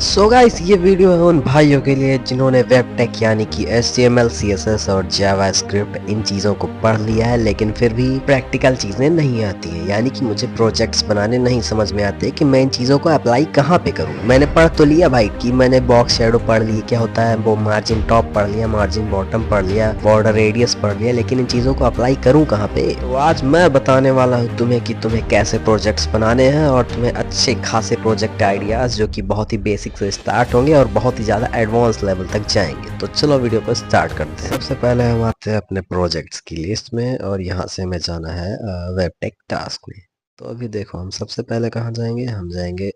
So guys, ये video है उन भाइयों के लिए जिन्होंने वेब टेक यानी कि HTML, CSS और जावास्क्रिप्ट इन चीज़ों को पढ़ लिया है, लेकिन फिर भी प्रैक्टिकल चीज़ें नहीं आती हैं। यानी कि मुझे प्रोजेक्ट्स बनाने नहीं समझ में आते कि मैं इन चीज़ों को अप्लाई कहाँ पे करूँ। मैंने पढ़ तो लिया भाई कि मैंने बॉक्स शेडो पढ़ ली, क्या होता है वो मार्जिन टॉप पढ़ लिया, मार्जिन बॉटम पढ़ लिया, बॉर्डर रेडियस पढ़ लिया, लेकिन इन चीज़ों को अप्लाई करूँ कहाँ पे। तो आज मैं बताने वाला हूँ तुम्हें कि तुम्हें कैसे प्रोजेक्ट्स बनाने हैं और तुम्हें अच्छे खासे प्रोजेक्ट आइडियाज़ जो कि बहुत ही बेसिक से स्टार्ट होंगे और बहुत ही ज़्यादा एडवांस लेवल तक जाएंगे। तो चलो वीडियो को स्टार्ट करते हैं। सबसे पहले हम आते हैं अपने प्रोजेक्ट्स की लिस्ट में और यहाँ से हमें जाना है वेबटेक टास्क में। तो अभी देखो हम सबसे पहले कहाँ जाएंगे, हम जाएंगे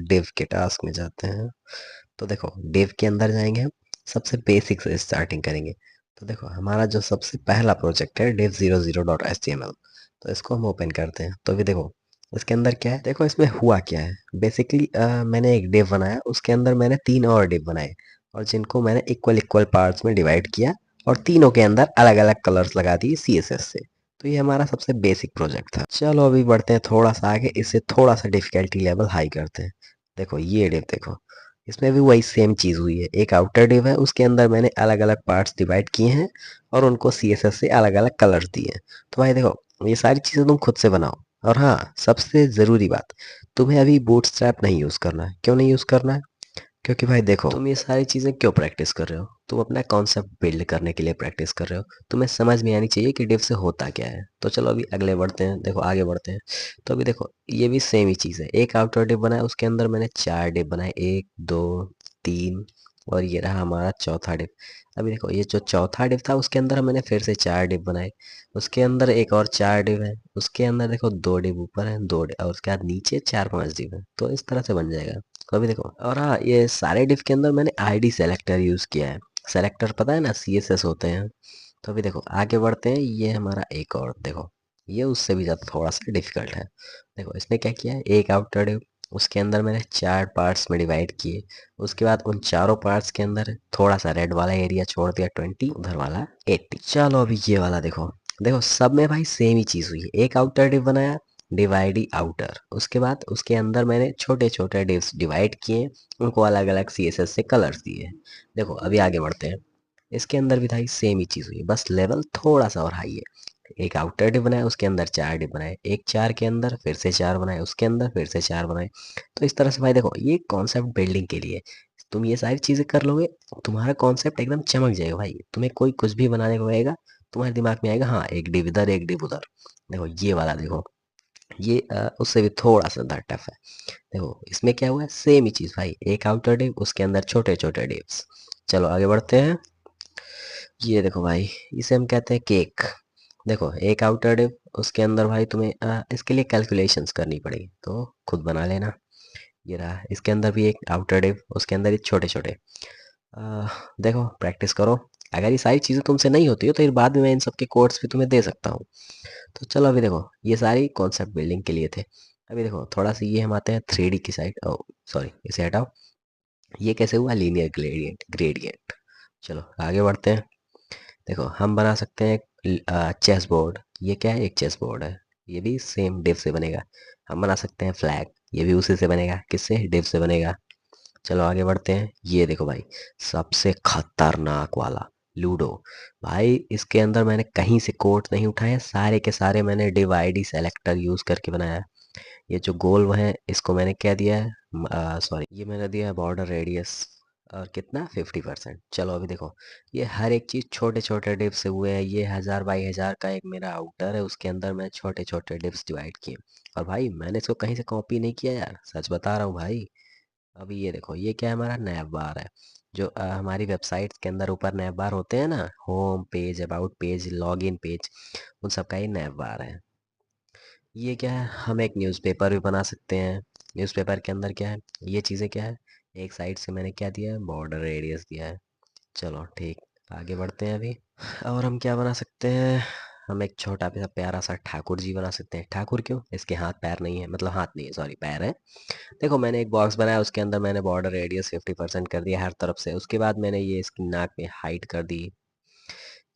डिव के टास्क में जाते हैं। तो देखो डिव के अंदर जाएंगे, हम सबसे बेसिक से स्टार्टिंग करेंगे। तो देखो हमारा जो सबसे पहला प्रोजेक्ट है div00.html, तो इसको हम ओपन करते हैं। तो अभी देखो इसके अंदर क्या है, देखो इसमें हुआ क्या है। बेसिकली मैंने एक डिव बनाया, उसके अंदर मैंने 3 और डिव बनाए और जिनको मैंने इक्वल इक्वल पार्ट्स में डिवाइड किया और तीनों के अंदर अलग अलग कलर्स लगा दिए CSS से। तो ये हमारा सबसे बेसिक प्रोजेक्ट था। चलो अभी बढ़ते हैं थोड़ा सा आगे, इससे थोड़ा सा डिफिकल्टी लेवल हाई करते हैं। देखो ये डिव देखो, इसमें भी वही सेम चीज़ हुई है। एक आउटर डिव है, उसके अंदर मैंने अलग अलग पार्ट्स डिवाइड किए हैं और उनको CSS से अलग अलग कलर्स दिए हैं। तो भाई देखो ये सारी चीज़ें तुम खुद से बनाओ। और हाँ, सबसे ज़रूरी बात, तुम्हें अभी बूटस्ट्रैप नहीं यूज़ करना है। क्यों नहीं यूज़ करना है? क्योंकि भाई देखो तुम ये सारी चीज़ें क्यों प्रैक्टिस कर रहे हो, तुम अपना कॉन्सेप्ट बिल्ड करने के लिए प्रैक्टिस कर रहे हो। तुम्हें समझ में आनी चाहिए कि डिव से होता क्या है। तो चलो अभी अगले बढ़ते हैं, देखो आगे बढ़ते हैं। तो अभी देखो ये भी सेम ही चीज़ है। एक आउटर डिव बनाया, उसके अंदर मैंने 4 डिव बनाए, 1 2 3 और ये रहा हमारा चौथा डिव। अभी देखो ये जो चौथा डिव था उसके अंदर मैंने फिर से 4 डिव बनाए, उसके अंदर एक और 4 डिव है, उसके अंदर देखो 2 डिव ऊपर है, 2 और उसके बाद नीचे 4 5 डिव है। तो इस तरह से बन जाएगा। तो अभी देखो, और हाँ ये सारे डिव के अंदर मैंने ID सेलेक्टर यूज़ किया है। सेलेक्टर पता है ना, CSS होते हैं। तो अभी देखो आगे बढ़ते हैं, ये हमारा एक और देखो, ये उससे भी ज़्यादा थोड़ा सा डिफिकल्ट है। देखो इसने क्या किया है, एक आउटर डिव, उसके अंदर मैंने 4 पार्ट्स में डिवाइड किए। उसके बाद उन चारों पार्ट्स के अंदर थोड़ा सा रेड वाला एरिया छोड़ दिया 20, उधर वाला 80। चलो अभी ये वाला देखो, देखो सब में भाई सेम ही चीज़ हुई है। एक आउटर डिव बनाया, डिवाइडी आउटर, उसके बाद उसके अंदर मैंने छोटे छोटे डिव्स डिवाइड किए, उनको अलग अलग CSS से कलर्स दिए। देखो अभी आगे बढ़ते हैं, इसके अंदर भी भाई सेम ही चीज़ हुई है, बस लेवल थोड़ा सा और हाई है। एक आउटर डिव बनाया, उसके अंदर 4 डिव बनाए, एक 4 के अंदर फिर से 4 बनाए, उसके अंदर फिर से 4 बनाए। तो इस तरह से भाई देखो ये कॉन्सेप्ट बिल्डिंग के लिए तुम ये सारी चीज़ें कर लोगे, तुम्हारा कॉन्सेप्ट एकदम चमक जाएगा भाई। तुम्हें कोई कुछ भी बनाने को कहेगा, तुम्हारे दिमाग में आएगा हाँ एक डिव इधर एक डिव उधर। देखो ये वाला देखो, ये उससे भी थोड़ा सा ज़्यादा टफ है। देखो इसमें क्या हुआ है, सेम ही चीज़ भाई, एक आउटर डिव, उसके अंदर छोटे छोटे डिव्स। चलो आगे बढ़ते हैं। ये देखो भाई, इसे हम कहते हैं केक। देखो एक आउटर डिव, उसके अंदर भाई तुम्हें इसके लिए कैलकुलेशंस करनी पड़ेगी, तो खुद बना लेना। ये रहा, इसके अंदर भी एक आउटर डिव, उसके अंदर ही छोटे छोटे। देखो प्रैक्टिस करो, अगर ये सारी चीज़ें तुमसे नहीं होती हो तो फिर बाद में मैं इन सब के कोड्स भी तुम्हें दे सकता हूँ। तो चलो अभी देखो ये सारी कॉन्सेप्ट बिल्डिंग के लिए थे। अभी देखो थोड़ा सा ये हम आते हैं 3D की साइड। ओ सॉरी, इसे हटाओ। ये कैसे हुआ, लीनियर ग्रेडियंट ग्रेडियंट। चलो आगे बढ़ते हैं। देखो हम बना सकते हैं एक चेस बोर्ड। ये क्या है, एक चेस बोर्ड है, ये भी सेम डिव से बनेगा। हम बना सकते हैं फ्लैग, ये भी उसी से बनेगा, किससे, डिव से बनेगा। चलो आगे बढ़ते हैं। ये देखो भाई, सबसे खतरनाक वाला लूडो। भाई इसके अंदर मैंने कहीं से कोड नहीं उठाया, सारे के सारे मैंने डिव ID सेलेक्टर यूज करके बनाया है। ये जो गोल है इसको मैंने क्या दिया है, सॉरी ये मैंने दिया है बॉर्डर रेडियस, और कितना, 50%। चलो अभी देखो ये हर एक चीज़ छोटे छोटे डिप्स से हुए हैं। ये 1000 बाई 1000 का एक मेरा आउटर है, उसके अंदर मैं छोटे छोटे डिप्स डिवाइड किए। और भाई मैंने इसको कहीं से कॉपी नहीं किया यार, सच बता रहा हूँ भाई। अभी ये देखो ये क्या है, हमारा नैव बार है। जो हमारी वेबसाइट के अंदर ऊपर नैव बार होते हैं ना, home page, about page, log in page, उन सब का ये नैव बार है। ये क्या है, हम एक न्यूज़पेपर भी बना सकते हैं। न्यूज़पेपर के अंदर क्या है, ये चीज़ें क्या है, एक साइड से मैंने क्या दिया है, बॉर्डर रेडियस दिया है। चलो ठीक, आगे बढ़ते हैं अभी। और हम क्या बना सकते हैं, हम एक छोटा सा प्यारा सा ठाकुर जी बना सकते हैं। ठाकुर क्यों, इसके हाथ पैर नहीं है, मतलब हाथ नहीं है, सॉरी पैर है। देखो मैंने एक बॉक्स बनाया, उसके अंदर मैंने बॉर्डर रेडियस 50% कर दिया हर तरफ से। उसके बाद मैंने ये इसकी नाक में हाइट कर दी।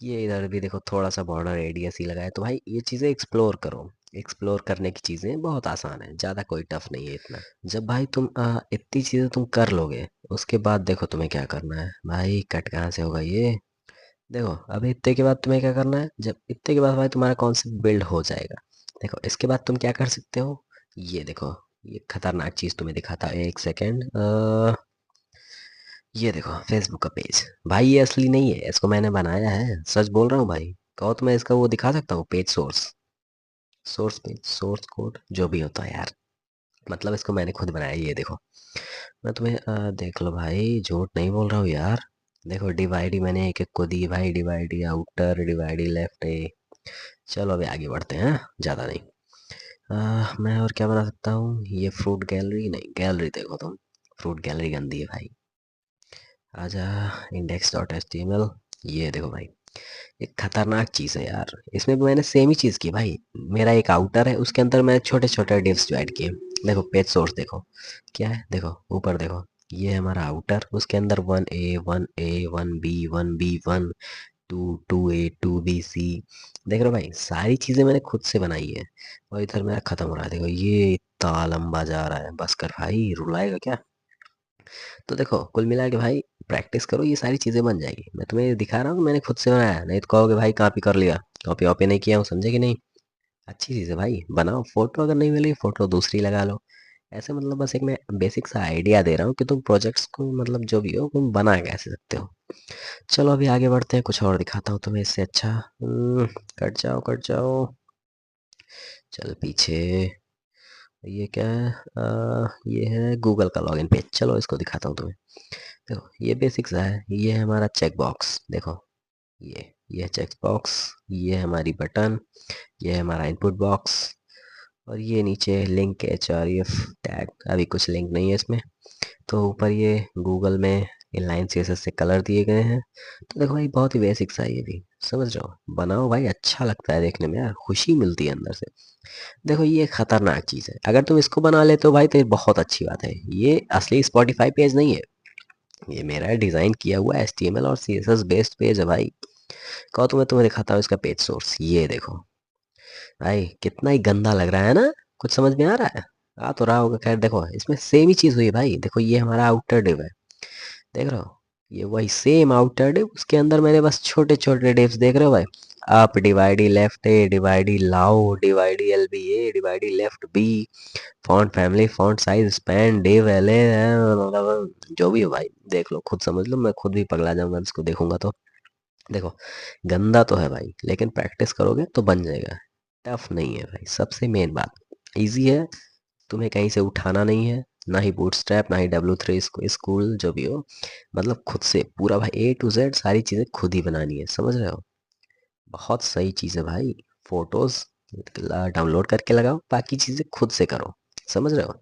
ये इधर भी देखो थोड़ा सा बॉर्डर रेडियस ही लगाया। तो भाई ये चीज़ें एक्सप्लोर करो, एक्सप्लोर करने की चीज़ें बहुत आसान है, ज़्यादा कोई टफ नहीं है इतना। जब भाई तुम इतनी चीज़ें तुम कर लोगे, उसके बाद देखो तुम्हें क्या करना है भाई। कट कहाँ से होगा ये, देखो अभी इतने के बाद तुम्हें क्या करना है। जब इतने के बाद भाई तुम्हारा कॉन्सेप्ट बिल्ड हो जाएगा, देखो इसके बाद तुम क्या कर सकते हो। ये देखो, ये खतरनाक चीज़ तुम्हें दिखाता है, एक सेकेंड। ये देखो फेसबुक का पेज, भाई ये असली नहीं है, इसको मैंने बनाया है, सच बोल रहा हूँ भाई। कहो तो मैं इसका वो दिखा सकता हूँ, page source, source page, source code, जो भी होता है यार, मतलब इसको मैंने खुद बनाया। ये देखो, मैं तुम्हें देख लो भाई, झूठ नहीं बोल रहा हूँ यार। देखो डिवाइड ही मैंने एक एक को दी भाई, डिवाइड आउटर, डिवाइड लेफ्ट है। चलो अभी आगे बढ़ते हैं, ज़्यादा नहीं। मैं और क्या बना सकता हूँ, ये फ्रूट गैलरी, नहीं गैलरी देखो तुम, फ्रूट गैलरी गंदी है भाई। आजा, index dot H T M L, ये देखो भाई, एक खतरनाक चीज़ है यार। इसमें भी मैंने सेम ही चीज़ की भाई। मेरा एक आउटर है, उसके अंदर मैंने छोटे छोटे डिव्स ऐड किए। देखो पेज सोर्स देखो क्या है, देखो ऊपर देखो, ये है हमारा आउटर, उसके अंदर 1A 1B 1B 1 2 2A 2B C, देख रहे हो भाई, सारी चीज़ें मैंने खुद से बनाई है। और इधर मेरा खत्म हो रहा है, देखो ये इतना लंबा जा रहा है, बस कर भाई, रुलाएगा क्या। तो देखो कुल मिला के भाई, प्रैक्टिस करो, ये सारी चीज़ें बन जाएगी। मैं तुम्हें दिखा रहा हूँ कि मैंने खुद से बनाया है, नहीं तो कहोगे भाई कॉपी कर लिया, कॉपी वॉपी नहीं किया हूँ, समझे कि नहीं। अच्छी चीज़ है भाई, बनाओ। फोटो अगर नहीं मिली, फोटो दूसरी लगा लो। ऐसे मतलब बस एक मैं बेसिक सा आइडिया दे रहा हूँ कि तुम प्रोजेक्ट्स को मतलब जो भी हो तुम बना कैसे सकते हो। चलो अभी आगे बढ़ते हैं, कुछ और दिखाता हूँ तुम्हें इससे अच्छा। कट जाओ कट जाओ, चल पीछे। ये क्या है, ये है गूगल का लॉगिन पेज, चलो इसको दिखाता हूँ तुम्हें। देखो ये बेसिक सा है, ये है हमारा चेक बॉक्स, देखो ये चेक बॉक्स, ये है हमारी बटन, ये है हमारा इनपुट बॉक्स, और ये नीचे लिंक href टैग, अभी कुछ लिंक नहीं है इसमें। तो ऊपर ये गूगल में इनलाइन सीएसएस से कलर दिए गए हैं। तो देखो भाई बहुत ही बेसिक सा है ये भी, समझ रहे हो। बनाओ भाई, अच्छा लगता है देखने में यार, खुशी मिलती है अंदर से। देखो ये खतरनाक चीज़ है, अगर तुम इसको बना लेते हो भाई तो ये बहुत अच्छी बात है। ये असली स्पॉटिफाई पेज नहीं है, ये मेरा डिज़ाइन किया हुआ HTML और CSS बेस्ड पेज है भाई। कहो तो मैं तुम्हें दिखाता हूँ इसका पेज सोर्स, ये देखो भाई, कितना ही गंदा लग रहा है ना, कुछ समझ में आ रहा है। आ तो रहा होगा, खैर देखो इसमें सेम ही चीज़ हुई है भाई। देखो ये हमारा आउटर डिव है, देख रहे हो, ये वही सेम आउटर डिव, उसके अंदर मैंने बस छोटे छोटे डिव्स, देख रहे हो भाई। अप डिवाइडी लेफ्ट ए, डिवाइडी लाउ, div ID LB A, div ID left B, font family, font size, span, div एले, जो भी हो भाई, देख लो खुद समझ लो, मैं खुद भी पगला जाऊंगा इसको देखूंगा तो। देखो गंदा तो है भाई, लेकिन प्रैक्टिस करोगे तो बन जाएगा। टफ नहीं है भाई, सबसे मेन बात, इजी है। तुम्हें कहीं से उठाना नहीं है, ना ही बूटस्ट्रैप, ना ही W3 स्कूल, जो भी हो, मतलब खुद से पूरा भाई A to Z सारी चीज़ें खुद ही बनानी है, समझ रहे हो। बहुत सही चीज़ है भाई। फोटोज डाउनलोड करके लगाओ, बाकी चीज़ें खुद से करो, समझ रहे हो।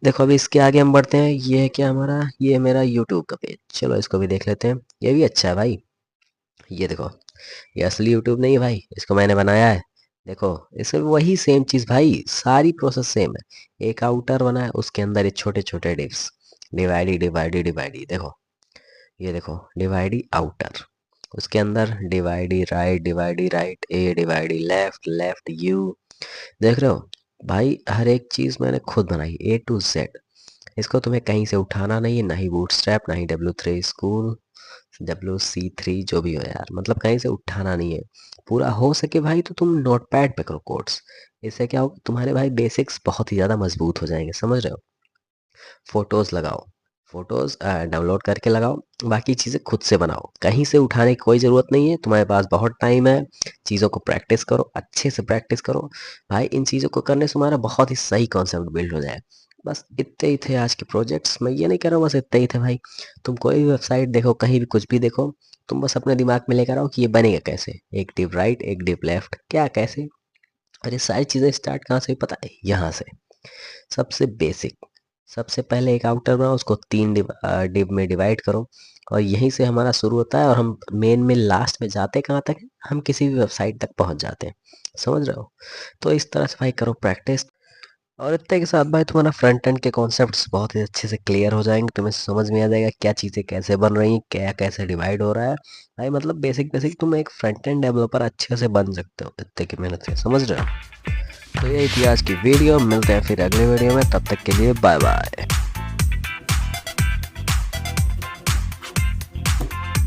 देखो अभी इसके आगे हम बढ़ते हैं, ये है क्या हमारा, ये है मेरा यूट्यूब का पेज, चलो इसको भी देख लेते हैं। ये भी अच्छा है भाई, ये देखो, ये असली यूट्यूब नहीं है भाई, इसको मैंने बनाया है। देखो इसमें वही सेम चीज़ भाई, सारी प्रोसेस सेम है। एक आउटर बना है, उसके अंदर ये छोटे छोटे डिव्स, डिवाइडी डिवाइडी डिवाइडी, देखो ये देखो, डिवाइडी आउटर, उसके अंदर div ID right A, div ID left left U, देख रहे हो भाई। हर एक चीज़ मैंने खुद बनाई A to Z। इसको तुम्हें कहीं से उठाना नहीं है, ना ही बूटस्ट्रैप, ना ही W3 स्कूल, WC3, जो भी हो यार, मतलब कहीं से उठाना नहीं है। पूरा हो सके भाई तो तुम नोटपैड पे करो कोड्स, इससे क्या होगा, तुम्हारे भाई बेसिक्स बहुत ही ज़्यादा मजबूत हो जाएंगे, समझ रहे हो। फोटोज़ लगाओ, फोटोज़ डाउनलोड करके लगाओ, बाकी चीज़ें खुद से बनाओ, कहीं से उठाने की कोई ज़रूरत नहीं है, तुम्हारे पास बहुत टाइम है। चीज़ों को प्रैक्टिस करो, अच्छे से प्रैक्टिस करो भाई, इन चीज़ों को करने से तुम्हारा बहुत ही सही कॉन्सेप्ट बिल्ड हो जाए। बस इतने ही थे आज के प्रोजेक्ट्स, मैं ये नहीं कह रहा हूँ बस इतने ही थे भाई। तुम कोई भी वेबसाइट देखो, कहीं भी कुछ भी देखो, तुम बस अपने दिमाग में लेकर आओ कि ये बनेगा कैसे, एक डिप राइट एक डिप लेफ्ट, क्या कैसे। और ये सारी चीज़ें स्टार्ट कहाँ से पता है, यहाँ से। सबसे बेसिक, सबसे पहले एक आउटर बनाओ, उसको 3 डिव में डिवाइड करो, और यहीं से हमारा शुरू होता है, और हम मेन में लास्ट में जाते कहाँ तक है, हम किसी भी वेबसाइट तक पहुँच जाते हैं, समझ रहे हो। तो इस तरह से भाई करो प्रैक्टिस, और इतने के साथ भाई तुम्हारा फ्रंट एंड के कॉन्सेप्ट्स बहुत ही अच्छे से क्लियर हो जाएंगे, तुम्हें समझ में आ जाएगा क्या चीज़ें कैसे बन रही हैं, क्या कैसे डिवाइड हो रहा है भाई। मतलब बेसिक बेसिक तुम एक फ्रंट एंड डेवलपर अच्छे से बन सकते हो इतने की मेहनत से, समझ रहे हो। तो यही थी आज की वीडियो, मिलते हैं फिर अगले वीडियो में, तब तक के लिए बाय बाय।